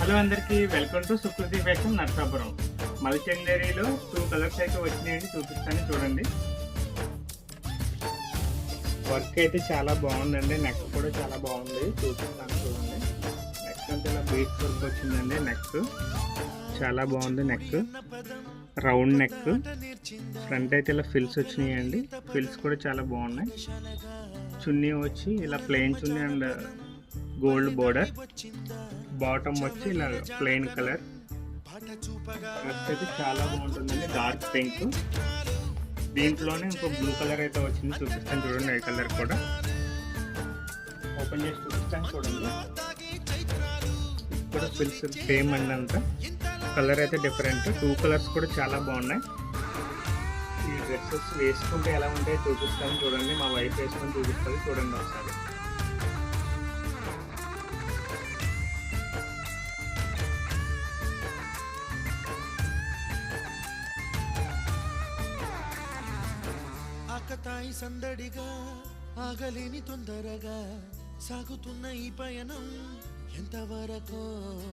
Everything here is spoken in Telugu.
హలో అందరికీ welcome to Sukriti fashion Narsapuram. మల్చందేరీలో 2 కలర్స్ అయితే వచ్చినాయండి, చూపిస్తాను చూడండి. వర్క్ అయితే చాలా బాగుందండి, నెక్ కూడా చాలా బాగుంది, చూపిస్తాను చూడండి. నెక్ అంటే ఇలా బీట్స్ వర్క్ వచ్చిందండి, నెక్ చాలా బాగుంది. నెక్ రౌండ్ నెక్, ఫ్రంట్ అయితే ఇలా ఫిల్స్ వచ్చినాయండి, ఫిల్స్ కూడా చాలా బాగున్నాయి. చున్నీ వచ్చి ఇలా plain chunni and gold border, bottom వచ్చి ఇలా ప్లెయిన్ కలర్. డ్రెస్ అయితే చాలా బాగుంటుందండి, డార్క్ పింక్. దీంట్లోనే ఇంకో బ్లూ కలర్ అయితే వచ్చింది, చూపిస్తాను చూడండి. ఈ కలర్ కూడా ఓపెన్ చేసి చూపిస్తాను చూడండి. కూడా ఫిల్స్ సేమ్ అండి, అంతా కలర్ అయితే డిఫరెంట్. 2 కలర్స్ కూడా చాలా బాగున్నాయి. ఈ డ్రెస్సెస్ వేసుకుంటే ఎలా ఉంటాయో చూపిస్తాను చూడండి. మా వైఫ్ వేసుకొని చూపిస్తుంది చూడండి ఒకసారి. ఆకతాయి సందడిగా ఆగలేని తొందరగా సాగుతున్న ఈ పయనం ఎంతవరకు